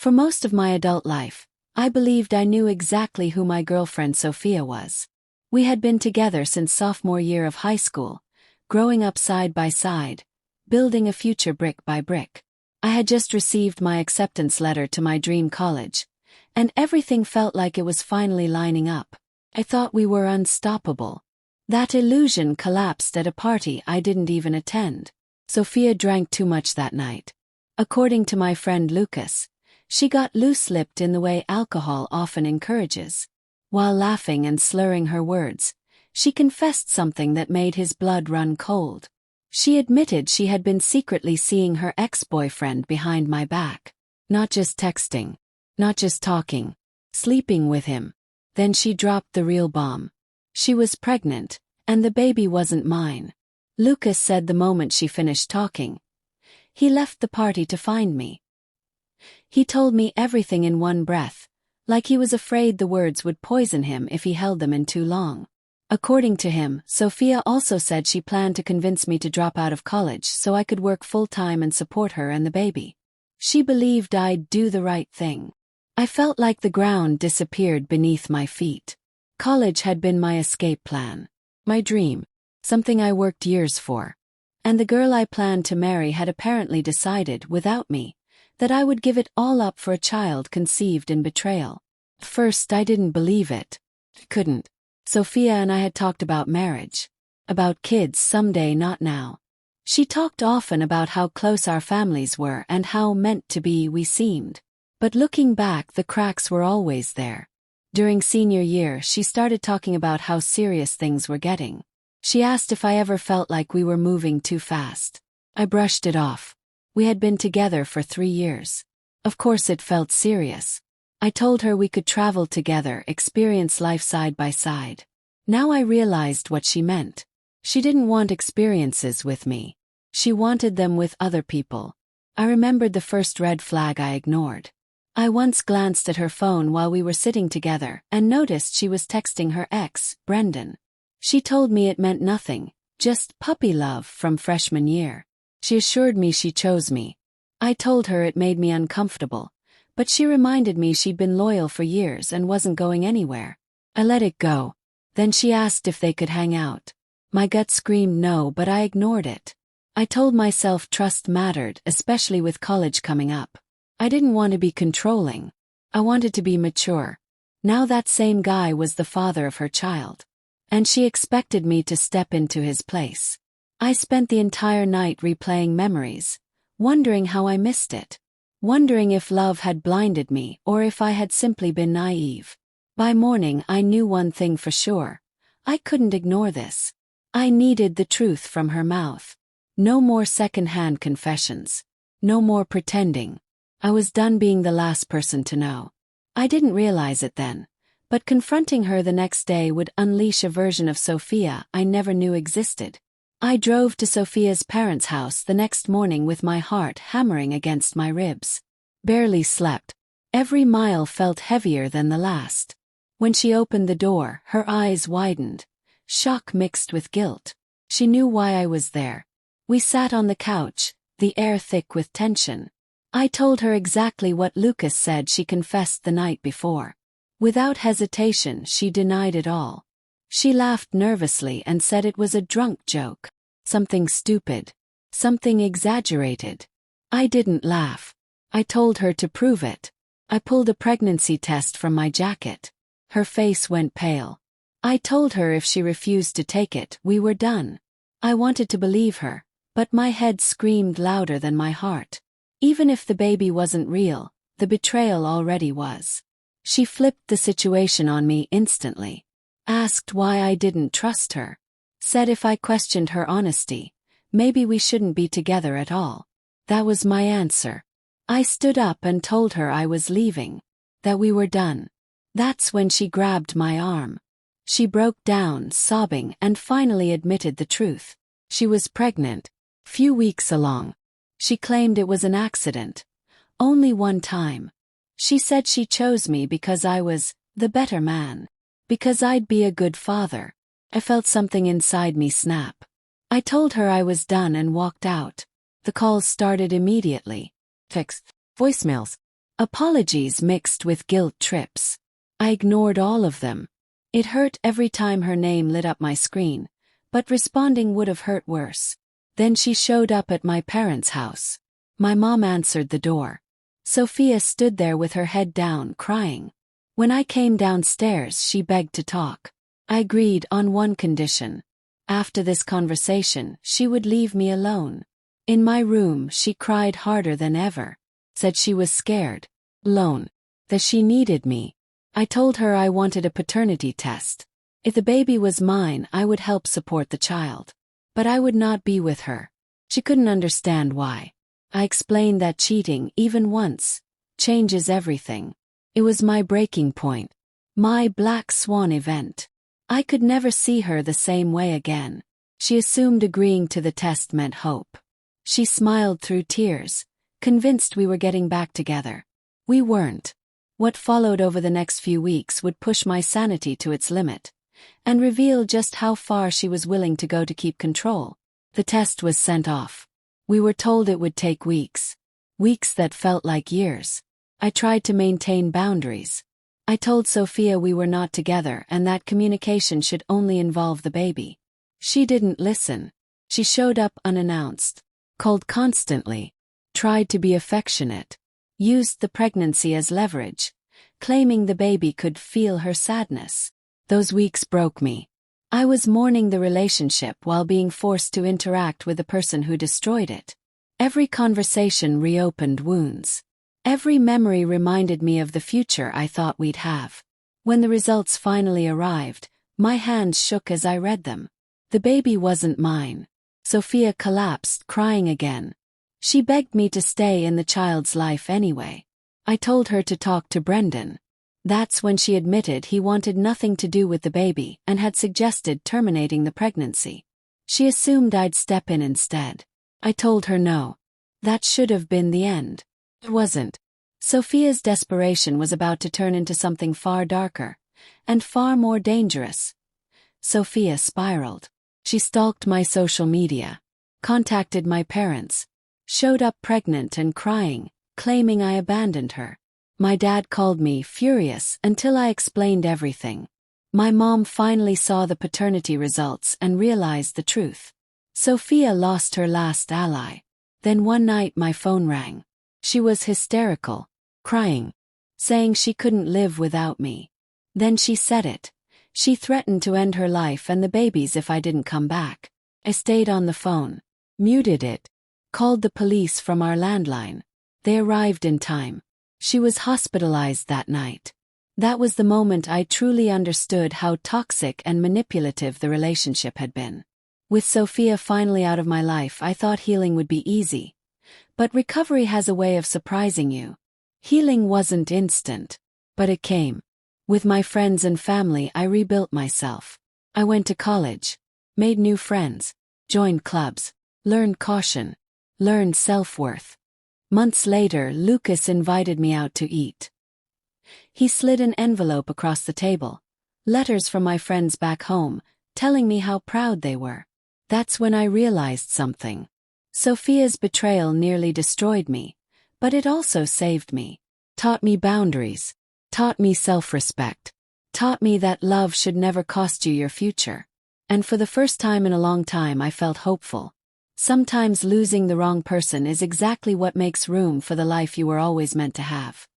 For most of my adult life, I believed I knew exactly who my girlfriend Sophia was. We had been together since sophomore year of high school, growing up side by side, building a future brick by brick. I had just received my acceptance letter to my dream college, and everything felt like it was finally lining up. I thought we were unstoppable. That illusion collapsed at a party I didn't even attend. Sophia drank too much that night. According to my friend Lucas, she got loose-lipped in the way alcohol often encourages. While laughing and slurring her words, she confessed something that made his blood run cold. She admitted she had been secretly seeing her ex-boyfriend behind my back. Not just texting, not just talking, sleeping with him. Then she dropped the real bomb. She was pregnant, and the baby wasn't mine. Lucas said the moment she finished talking. He left the party to find me. He told me everything in one breath, like he was afraid the words would poison him if he held them in too long. According to him, Sophia also said she planned to convince me to drop out of college so I could work full-time and support her and the baby. She believed I'd do the right thing. I felt like the ground disappeared beneath my feet. College had been my escape plan, my dream, something I worked years for. And the girl I planned to marry had apparently decided, without me, that I would give it all up for a child conceived in betrayal. At first I didn't believe it. Couldn't. Sophia and I had talked about marriage. About kids someday, not now. She talked often about how close our families were and how meant to be we seemed. But looking back, the cracks were always there. During senior year, she started talking about how serious things were getting. She asked if I ever felt like we were moving too fast. I brushed it off. We had been together for 3 years. Of course it felt serious. I told her we could travel together, experience life side by side. Now I realized what she meant. She didn't want experiences with me. She wanted them with other people. I remembered the first red flag I ignored. I once glanced at her phone while we were sitting together and noticed she was texting her ex, Brendan. She told me it meant nothing, just puppy love from freshman year. She assured me she chose me. I told her it made me uncomfortable, but she reminded me she'd been loyal for years and wasn't going anywhere. I let it go. Then she asked if they could hang out. My gut screamed no, but I ignored it. I told myself trust mattered, especially with college coming up. I didn't want to be controlling. I wanted to be mature. Now that same guy was the father of her child. And she expected me to step into his place. I spent the entire night replaying memories, wondering how I missed it. Wondering if love had blinded me or if I had simply been naive. By morning I knew one thing for sure. I couldn't ignore this. I needed the truth from her mouth. No more second-hand confessions. No more pretending. I was done being the last person to know. I didn't realize it then, but confronting her the next day would unleash a version of Sophia I never knew existed. I drove to Sophia's parents' house the next morning with my heart hammering against my ribs. Barely slept. Every mile felt heavier than the last. When she opened the door, her eyes widened. Shock mixed with guilt. She knew why I was there. We sat on the couch, the air thick with tension. I told her exactly what Lucas said she confessed the night before. Without hesitation, she denied it all. She laughed nervously and said it was a drunk joke. Something stupid. Something exaggerated. I didn't laugh. I told her to prove it. I pulled a pregnancy test from my jacket. Her face went pale. I told her if she refused to take it, we were done. I wanted to believe her, but my head screamed louder than my heart. Even if the baby wasn't real, the betrayal already was. She flipped the situation on me instantly. Asked why I didn't trust her. Said if I questioned her honesty, maybe we shouldn't be together at all. That was my answer. I stood up and told her I was leaving. That we were done. That's when she grabbed my arm. She broke down, sobbing, and finally admitted the truth. She was pregnant. Few weeks along. She claimed it was an accident. Only one time. She said she chose me because I was the better man. Because I'd be a good father. I felt something inside me snap. I told her I was done and walked out. The calls started immediately. Texts, voicemails, Apologies mixed with guilt trips. I ignored all of them. It hurt every time her name lit up my screen, but responding would have hurt worse. Then she showed up at my parents' house. My mom answered the door. Sophia stood there with her head down, crying. When I came downstairs, she begged to talk. I agreed on one condition. After this conversation, she would leave me alone. In my room, she cried harder than ever. Said she was scared, alone, that she needed me. I told her I wanted a paternity test. If the baby was mine, I would help support the child. But I would not be with her. She couldn't understand why. I explained that cheating, even once, changes everything. It was my breaking point. My black swan event. I could never see her the same way again. She assumed agreeing to the test meant hope. She smiled through tears, convinced we were getting back together. We weren't. What followed over the next few weeks would push my sanity to its limit, and reveal just how far she was willing to go to keep control. The test was sent off. We were told it would take weeks. Weeks that felt like years. I tried to maintain boundaries. I told Sophia we were not together and that communication should only involve the baby. She didn't listen. She showed up unannounced, called constantly, tried to be affectionate, used the pregnancy as leverage, claiming the baby could feel her sadness. Those weeks broke me. I was mourning the relationship while being forced to interact with the person who destroyed it. Every conversation reopened wounds. Every memory reminded me of the future I thought we'd have. When the results finally arrived, my hands shook as I read them. The baby wasn't mine. Sophia collapsed, crying again. She begged me to stay in the child's life anyway. I told her to talk to Brendan. That's when she admitted he wanted nothing to do with the baby and had suggested terminating the pregnancy. She assumed I'd step in instead. I told her no. That should have been the end. It wasn't. Sophia's desperation was about to turn into something far darker and far more dangerous. Sophia spiraled. She stalked my social media, contacted my parents, showed up pregnant and crying, claiming I abandoned her. My dad called me furious until I explained everything. My mom finally saw the paternity results and realized the truth. Sophia lost her last ally. Then one night my phone rang. She was hysterical, crying, saying she couldn't live without me. Then she said it. She threatened to end her life and the baby's if I didn't come back. I stayed on the phone, muted it, called the police from our landline. They arrived in time. She was hospitalized that night. That was the moment I truly understood how toxic and manipulative the relationship had been. With Sophia finally out of my life, I thought healing would be easy. But recovery has a way of surprising you. Healing wasn't instant, but it came. With my friends and family, I rebuilt myself. I went to college, made new friends, joined clubs, learned caution, learned self-worth. Months later, Lucas invited me out to eat. He slid an envelope across the table, letters from my friends back home, telling me how proud they were. That's when I realized something. Sophia's betrayal nearly destroyed me, but it also saved me. Taught me boundaries, taught me self-respect, taught me that love should never cost you your future. And for the first time in a long time, I felt hopeful. Sometimes losing the wrong person is exactly what makes room for the life you were always meant to have.